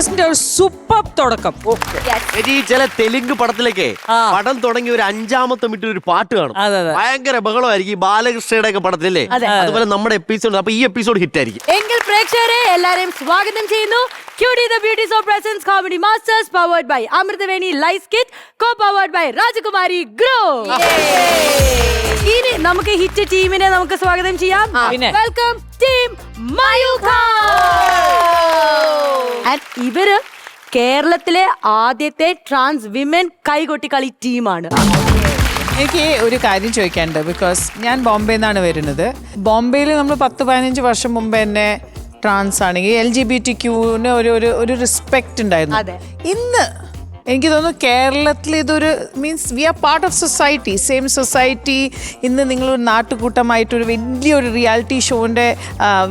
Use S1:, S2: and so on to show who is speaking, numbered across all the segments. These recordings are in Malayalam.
S1: മാസ്റ്റേഴ്സിന്റെ ഒരു സൂപ്പർ തുടക്കം.
S2: ഈ ചില തെലുങ്ക് പടത്തിലൊക്കെ പടം തുടങ്ങി ഒരു 5-ാമത്തെ മിനിറ്റിൽ ഒരു പാട്ട് കാണും. ഭയങ്കര ബഹളമായിരിക്കും. ഈ ബാലകൃഷ്ണയുടെ ഒക്കെ പടത്തിലല്ലേ, അതുപോലെ നമ്മുടെ എപ്പിസോഡ്. അപ്പൊ ഈ എപ്പിസോഡ് ഹിറ്റ് ആയിരിക്കും.
S3: എങ്കിൽ പ്രേക്ഷകരെ എല്ലാരെയും സ്വാഗതം ചെയ്യുന്നു. Cutie the Beauties of Presence Comedy Masters powered by Amritaveni Light Kit co-powered by Rajakumari Group. ഇനി നമുക്ക് ഹിറ്റ് ടീമിനെ നമുക്ക് സ്വാഗതം ചെയ്യാം. Welcome team Mayukha. ഇവര് കേരളത്തിലെ ആദ്യത്തെ ട്രാൻസ് വിമൻ കൈകൊട്ടി കളി ടീമാണ്.
S1: എനിക്ക് ഒരു കാര്യം ചോദിക്കാനുണ്ട്. ബിക്കോസ് ഞാൻ ബോംബെ നിന്നാണ് വരുന്നത്. ബോംബെയിൽ നമ്മൾ 10-15 വർഷം മുമ്പ് തന്നെ ട്രാൻസ് ആണെങ്കിൽ LGBT ഒരു റെസ്പെക്ട് ഉണ്ടായിരുന്നു. ഇന്ന് എനിക്ക് തോന്നുന്നു കേരളത്തിൽ ഇതൊരു means we are part of society, same society. ഇന്ന് നിങ്ങളൊരു നാട്ടുകൂട്ടമായിട്ടൊരു വലിയൊരു റിയാലിറ്റി ഷോൻ്റെ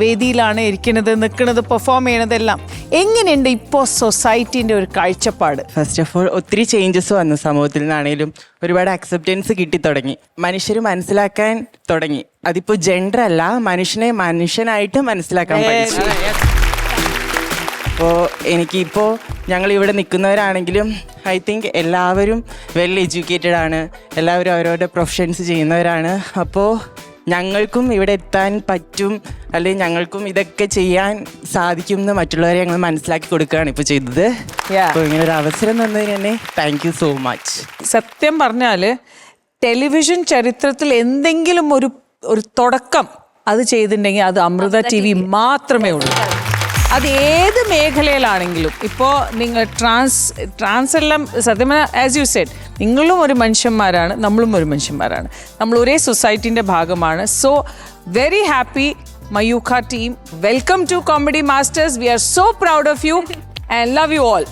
S1: വേദിയിലാണ് ഇരിക്കുന്നത്, നിൽക്കുന്നത്, പെർഫോം ചെയ്യണതെല്ലാം. എങ്ങനെയുണ്ട് ഇപ്പോൾ സൊസൈറ്റീൻ്റെ ഒരു കാഴ്ചപ്പാട്?
S4: ഫസ്റ്റ് ഓഫ് ഓൾ ഒത്തിരി ചേഞ്ചസ് വന്നു സമൂഹത്തിൽ നിന്നാണെങ്കിലും. ഒരുപാട് അക്സെപ്റ്റൻസ് കിട്ടിത്തുടങ്ങി, മനുഷ്യർ മനസ്സിലാക്കാൻ തുടങ്ങി. അതിപ്പോൾ ജെൻഡർ അല്ല, മനുഷ്യനെ മനുഷ്യനായിട്ട് മനസ്സിലാക്കാൻ പഠിച്ചു. അപ്പോൾ എനിക്കിപ്പോൾ ഞങ്ങളിവിടെ നിൽക്കുന്നവരാണെങ്കിലും ഐ തിങ്ക് എല്ലാവരും വെൽ എഡ്യൂക്കേറ്റഡ് ആണ്, എല്ലാവരും അവരവരുടെ പ്രൊഫഷൻസ് ചെയ്യുന്നവരാണ്. അപ്പോൾ ഞങ്ങൾക്കും ഇവിടെ എത്താൻ പറ്റും, അല്ലെങ്കിൽ ഞങ്ങൾക്കും ഇതൊക്കെ ചെയ്യാൻ സാധിക്കും എന്ന് മറ്റുള്ളവരെ ഞങ്ങൾ മനസ്സിലാക്കി കൊടുക്കുകയാണ് ഇപ്പോൾ ചെയ്തത്. അപ്പോൾ ഇങ്ങനെ ഒരു അവസരം തന്നതിന് തന്നെ താങ്ക് യു സോ മച്ച്.
S1: സത്യം പറഞ്ഞാൽ ടെലിവിഷൻ ചരിത്രത്തിൽ എന്തെങ്കിലും ഒരു തുടക്കം അത് ചെയ്തിട്ടുണ്ടെങ്കിൽ അത് അമൃത TV മാത്രമേ ഉള്ളൂ. അത് ഏത് മേഖലയിലാണെങ്കിലും. ഇപ്പോൾ നിങ്ങൾ ട്രാൻസ് എല്ലാം സത്യം ആസ് യു സെഡ്, നിങ്ങളും ഒരു മനുഷ്യന്മാരാണ്, നമ്മളും ഒരു മനുഷ്യന്മാരാണ്, നമ്മൾ ഒരേ സൊസൈറ്റീൻ്റെ ഭാഗമാണ്. So very happy Mayookha team. Welcome to comedy masters. We are so proud of you and love you all.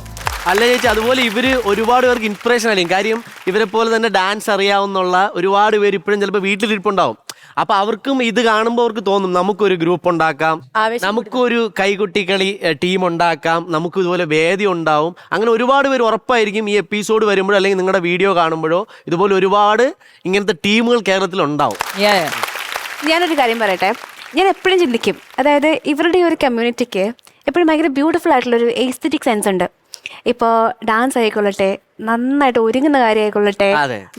S2: അല്ല ചേച്ചി, അതുപോലെ ഇവര് ഒരുപാട് പേർക്ക് ഇൻസ്പിറേഷൻ ആയിരിക്കും. കാര്യം ഇവരെ പോലെ തന്നെ ഡാൻസ് അറിയാവുന്നുള്ള ഒരുപാട് പേര് ഇപ്പോഴും ചിലപ്പോൾ വീട്ടിലിരിപ്പുണ്ടാവും. അപ്പൊ അവർക്കും ഇത് കാണുമ്പോൾ അവർക്ക് തോന്നും നമുക്കൊരു ഗ്രൂപ്പ് ഉണ്ടാക്കാം, നമുക്കൊരു കൈകൊട്ടിക്കളി ടീം ഉണ്ടാക്കാം, നമുക്ക് ഇതുപോലെ വേദി ഉണ്ടാവും. അങ്ങനെ ഒരുപാട് പേര് ഉറപ്പായിരിക്കും ഈ എപ്പിസോഡ് വരുമ്പോഴോ അല്ലെങ്കിൽ നിങ്ങളുടെ വീഡിയോ കാണുമ്പോഴോ ഇതുപോലെ ഒരുപാട് ഇങ്ങനത്തെ ടീമുകൾ കേരളത്തിൽ ഉണ്ടാവും.
S5: ഞാനൊരു കാര്യം പറയട്ടെ, ഞാൻ എപ്പോഴും ചിന്തിക്കും, അതായത് ഇവരുടെ ഒരു കമ്മ്യൂണിറ്റിക്ക് എപ്പോഴും ഭയങ്കര ബ്യൂട്ടിഫുൾ ആയിട്ടുള്ളൊരു എസ്തെറ്റിക് സെൻസ് ഉണ്ട്. ഇപ്പോൾ ഡാൻസ് ആയിക്കൊള്ളട്ടെ, നന്നായിട്ട് ഒരുങ്ങുന്ന കാര്യമായിക്കൊള്ളട്ടെ,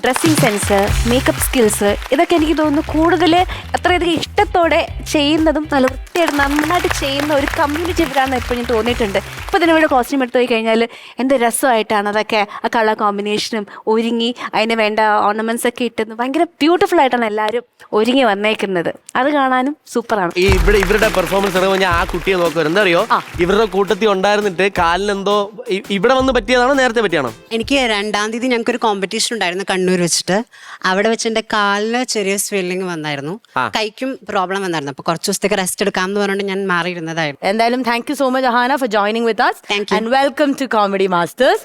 S5: ഡ്രസ്സിങ് സെൻസ്, മേക്കപ്പ് സ്കിൽസ്, ഇതൊക്കെ എനിക്ക് തോന്നുന്നു കൂടുതൽ അത്രയധികം ഇഷ്ടത്തോടെ ചെയ്യുന്നതും നല്ല വൃത്തിയായിട്ട് നന്നായിട്ട് ചെയ്യുന്ന ഒരു കമ്മ്യൂണിറ്റി ഇവരാണെന്ന് എപ്പോഴും തോന്നിയിട്ടുണ്ട്. ഇപ്പോൾ ഇതിനിവിടെ കോസ്റ്റ്യൂം എടുത്തു പോയി കഴിഞ്ഞാൽ എന്ത് രസമായിട്ടാണ് അതൊക്കെ, ആ കളർ കോമ്പിനേഷനും ഒരുങ്ങി അതിന് വേണ്ട ഓർണമെന്റ്സ് ഒക്കെ ഇട്ടുന്നു ഭയങ്കര ബ്യൂട്ടിഫുൾ ആയിട്ടാണ് എല്ലാവരും ഒരുങ്ങി വന്നേക്കുന്നത്. അത് കാണാനും സൂപ്പറാണ്.
S2: ഈ ഇവരുടെ പെർഫോമൻസ് ഇറങ്ങുമ്പോൾ ഞാൻ ആ കുട്ടിയെ നോക്കുവായിരുന്നു. എന്താ അറിയോ, ഇവരുടെ കൂട്ടത്തിൽ ഉണ്ടായിരുന്നിട്ട് കാലിനെന്തോ ഇവിടെ വന്ന് പറ്റിയതാണോ നേരത്തെ പറ്റിയാണോ?
S6: എനിക്ക് 2-ാം തീയതി ഞങ്ങൾക്കൊരു കോമ്പറ്റീഷൻ ഉണ്ടായിരുന്നു കണ്ണൂർ വെച്ചിട്ട്. അവിടെ വെച്ച് എൻ്റെ കാലിന് ചെറിയ സ്വെല്ലിങ് വന്നായിരുന്നു, കൈക്കും പ്രോബ്ലം വന്നായിരുന്നു. അപ്പൊ കുറച്ച് ദിവസത്തേക്ക് റെസ്റ്റ് എടുക്കാമെന്ന് പറഞ്ഞിട്ട് ഞാൻ മാറിയിരുന്നതായിരുന്നു.
S3: എന്തായാലും thank you so much Ahaana for joining with us.
S6: Thank you.
S3: And welcome to Comedy Masters.